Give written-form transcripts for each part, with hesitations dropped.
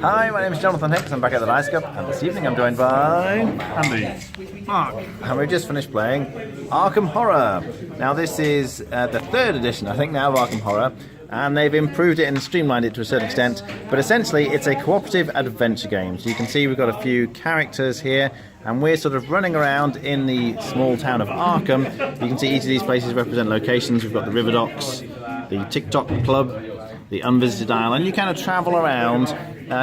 Hi, my name is Jonathan Hicks. I'm back at the Dice Cup, and this evening I'm joined by Andy. Mark. and we've just finished playing Arkham Horror. Now this is the third edition, I think, now of Arkham Horror, and they've improved it and streamlined it to a certain extent, but essentially it's a cooperative adventure game. So you can see we've got a few characters here, and we're sort of running around in the small town of Arkham. You can see each of these places represent locations. We've got the River Docks, the TikTok Club, the Unvisited Isle, and you kind of travel around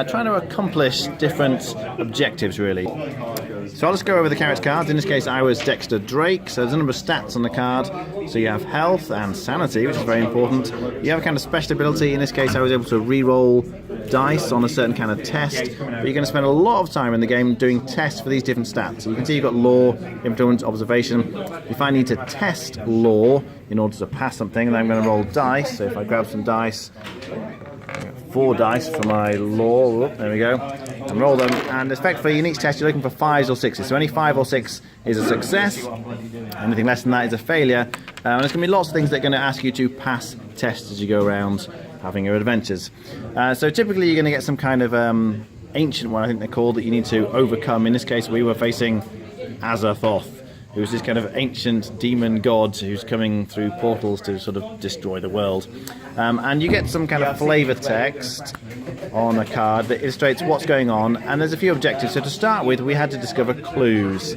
trying to accomplish different objectives, really. So I'll just go over the character cards. In this case, I was Dexter Drake, so there's a number of stats on the card. So you have health and sanity, which is very important. You have a kind of special ability. In this case, I was able to re-roll dice on a certain kind of test, but you're going to spend a lot of time in the game doing tests for these different stats. So you can see you've got law, influence, observation. If I need to test law in order to pass something, then I'm going to roll dice. So if I grab some dice, 4 dice for my law, there we go, and roll them, and effectively in each test you're looking for 5s or 6s, so any 5 or 6 is a success, anything less than that is a failure, and there's going to be lots of things that are going to ask you to pass tests as you go around having your adventures. So typically you're going to get some kind of ancient one, I think they're called, that you need to overcome. In this case we were facing Azathoth, who's this kind of ancient demon god who's coming through portals to sort of destroy the world. And you get some kind of flavour text on a card that illustrates what's going on, and there's a few objectives. So to start with, we had to discover clues.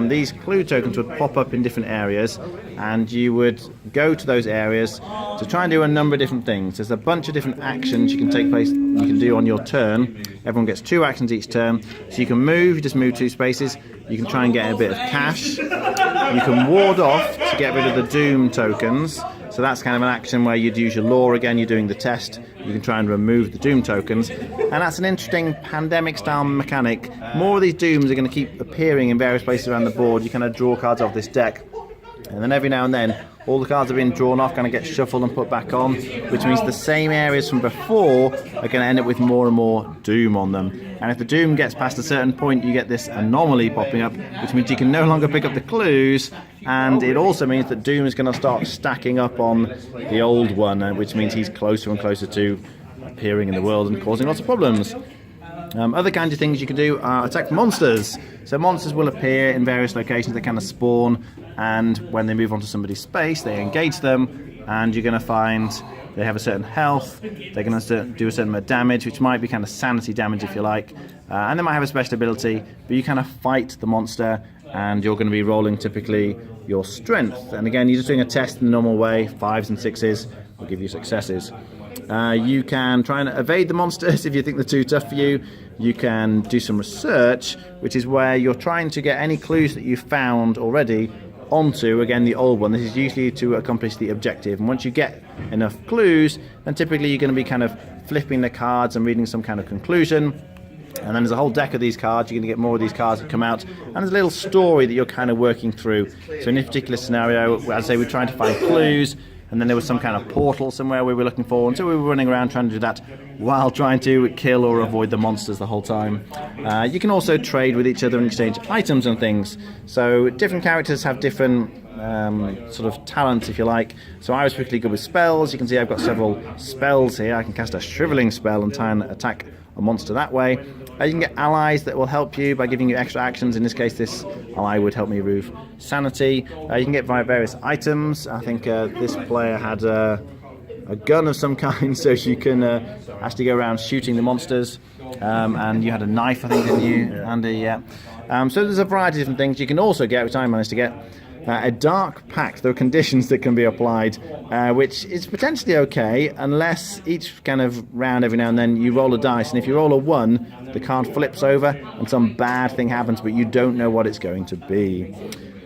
These clue tokens would pop up in different areas, and you would go to those areas to try and do a number of different things. There's a bunch of different actions you can do on your turn. Everyone gets 2 actions each turn. So you can move, you just move 2 spaces. You can try and get a bit of cash. You can ward off to get rid of the doom tokens. So that's kind of an action where you'd use your law again, you're doing the test. You can try and remove the doom tokens. And that's an interesting pandemic-style mechanic. More of these dooms are going to keep appearing in various places around the board. You kind of draw cards off this deck. And then every now and then, all the cards are being drawn off, kind of get shuffled and put back on, which means the same areas from before are going to end up with more and more doom on them. And if the doom gets past a certain point, you get this anomaly popping up, which means you can no longer pick up the clues, and it also means that doom is going to start stacking up on the old one, which means he's closer and closer to appearing in the world and causing lots of problems. Other kinds of things you can do are attack monsters. So monsters will appear in various locations, they kind of spawn, and when they move onto somebody's space, they engage them, and you're going to find they have a certain health, they're going to do a certain amount of damage, which might be kind of sanity damage if you like, and they might have a special ability, but you kind of fight the monster, and you're going to be rolling typically your strength. And again, you're just doing a test in the normal way. 5s and 6s will give you successes. You can try and evade the monsters if you think they're too tough for you. You can do some research, which is where you're trying to get any clues that you've found already onto, again, the old one. This is usually to accomplish the objective. And once you get enough clues, then typically you're going to be kind of flipping the cards and reading some kind of conclusion. And then there's a whole deck of these cards. You're going to get more of these cards that come out. And there's a little story that you're kind of working through. So in this particular scenario, as I say, we're trying to find clues. And then there was some kind of portal somewhere we were looking for, and so we were running around trying to do that while trying to kill or avoid the monsters the whole time. You can also trade with each other and exchange items and things. So different characters have different sort of talents, if you like. So I was particularly good with spells. You can see I've got several spells here. I can cast a shriveling spell and try and attack a monster that way. You can get allies that will help you by giving you extra actions. In this case, this ally would help me remove sanity. You can get via various items. I think this player had a gun of some kind, so you can actually go around shooting the monsters. And you had a knife, I think, didn't you, Andy? Yeah. So there's a variety of different things. You can also get, which I managed to get, a dark pact. There are conditions that can be applied, which is potentially okay unless each kind of round every now and then you roll a dice, and if you roll a 1, the card flips over and some bad thing happens, but you don't know what it's going to be.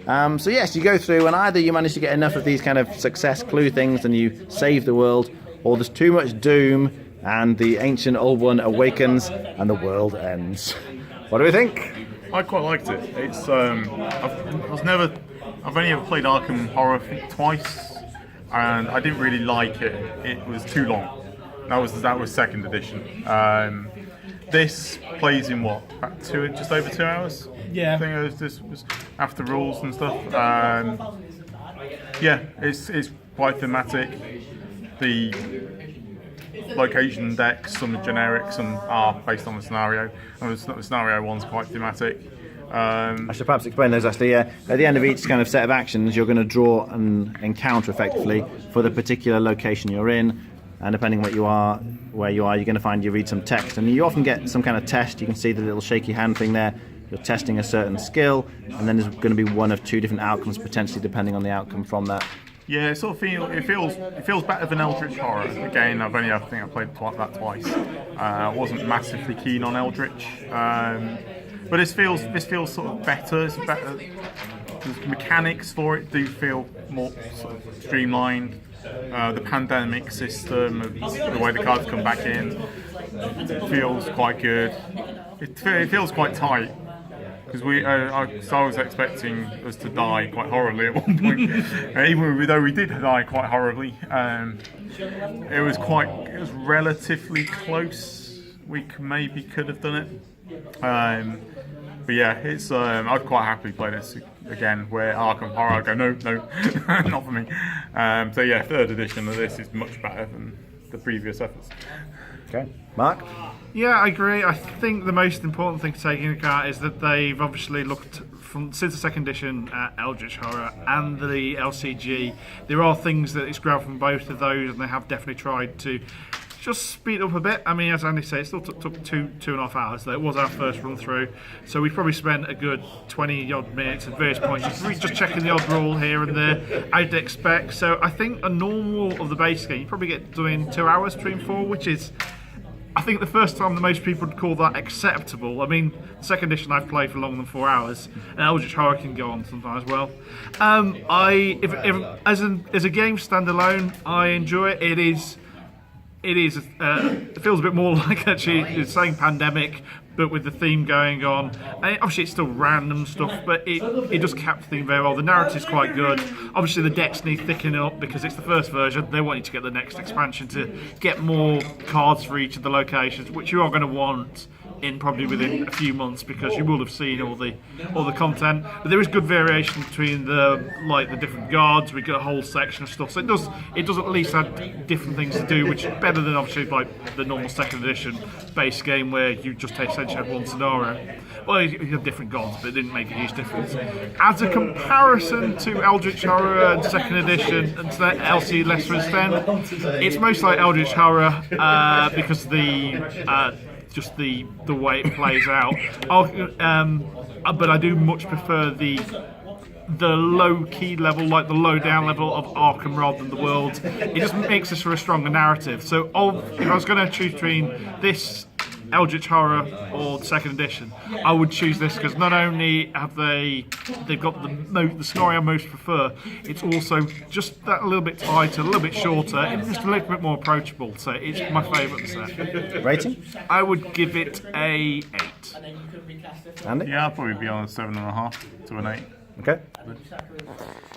So yes, you go through, and either you manage to get enough of these kind of success clue things and you save the world, or there's too much doom and the ancient old one awakens and the world ends. What do we think? I quite liked it. It's I've only ever played Arkham Horror, I think, twice, and I didn't really like it. It was too long. That was 2nd edition. This plays in what, about just over 2 hours? Yeah. I think this was after rules and stuff. Yeah, it's quite thematic. location decks, some are generic, some are based on the scenario, and the scenario one's quite thematic. I should perhaps explain those actually. At the end of each kind of set of actions, you're going to draw an encounter effectively for the particular location you're in, and depending where you are, you're going to find you read some text, and you often get some kind of test. You can see the little shaky hand thing there. You're testing a certain skill, and then there's going to be one of two different outcomes potentially, depending on the outcome from that. Yeah, it sort of feels better than Eldritch Horror. Again, I think I played that twice. I wasn't massively keen on Eldritch, but this feels sort of better. It's better. The mechanics for it do feel more sort of streamlined. The pandemic system, the way the cards come back in, feels quite good. It feels quite tight. Because I was expecting us to die quite horribly at one point, even though we did die quite horribly. It was relatively close. We maybe could have done it. But yeah, it's I'd quite happily play this again. Where Arkham Horror, I go no, not for me. So yeah, 3rd edition of this is much better than the previous efforts. Okay, Mark. Yeah, I agree. I think the most important thing to take into account is that they've obviously looked since the 2nd edition at Eldritch Horror and the LCG. There are things that it's grabbed from both of those, and they have definitely tried to just speed up a bit. I mean, as Andy said, it still took 2.5 hours. Though it was our first run through, so we probably spent a good 20 odd minutes at various points just checking the odd roll here and there. I'd expect. So I think a normal of the base game, you probably get doing 2 hours between 4, which is, I think, the first time that most people would call that acceptable. I mean, the 2nd edition I've played for longer than 4 hours, and Eldritch Horror can go on sometimes as well. As a game standalone, I enjoy it. It feels a bit more like actually it's saying pandemic, but with the theme going on. And obviously it's still random stuff, but it does capture the theme very well. The narrative's quite good. Obviously the decks need thickening up because it's the first version. They want you to get the next expansion to get more cards for each of the locations, which you are going to want in probably within a few months because you will have seen all the content. But there is good variation between the different guards. We get a whole section of stuff, so it does at least have different things to do, which is better than obviously like the normal 2nd edition base game where you just essentially have one scenario. Well, you have different gods, but it didn't make a huge difference. As a comparison to Eldritch Horror and 2nd edition and to the LC Lesser Extent, it's most like Eldritch Horror because just the way it plays out. But I do much prefer the low key level, like the low down level of Arkham rather than the world. It just makes this for a stronger narrative. So if I was going to choose between this Eldritch Horror or the 2nd edition, I would choose this because not only have they've got the scenario I most prefer, it's also just that a little bit tighter, a little bit shorter, and just a little bit more approachable. So it's my favourite set. Rating? I would give it a 8. Andy? Yeah, I'll probably be on a 7.5 to an 8. Okay.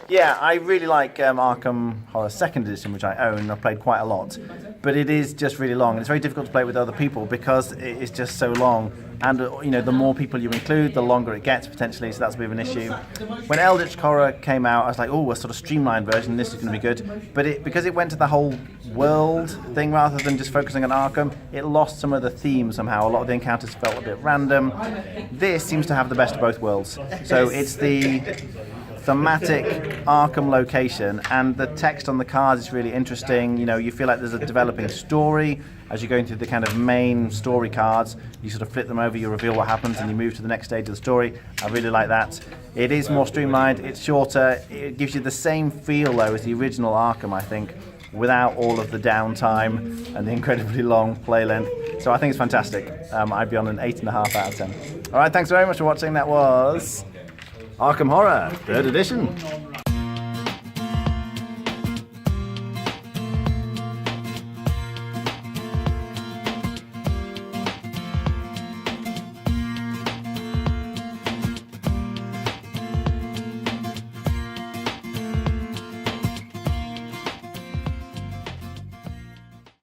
Yeah, I really like Arkham Horror 2nd edition, which I own and I've played quite a lot. But it is just really long, and it's very difficult to play with other people because it's just so long. And the more people you include, the longer it gets potentially. So that's a bit of an issue. When Eldritch Horror came out, I was like, oh, a sort of streamlined version. This is going to be good. But because it went to the whole world thing rather than just focusing on Arkham, it lost some of the theme somehow. A lot of the encounters felt a bit random. This seems to have the best of both worlds. So it's the thematic Arkham location, and the text on the cards is really interesting. You feel like there's a developing story as you're going through the kind of main story cards. You sort of flip them over, you reveal what happens, and you move to the next stage of the story. I really like that. It is more streamlined, it's shorter, it gives you the same feel though as the original Arkham, I think, without all of the downtime and the incredibly long play length. So I think it's fantastic. I'd be on an 8.5 out of 10. Alright, thanks very much for watching. That was Arkham Horror, 3rd edition.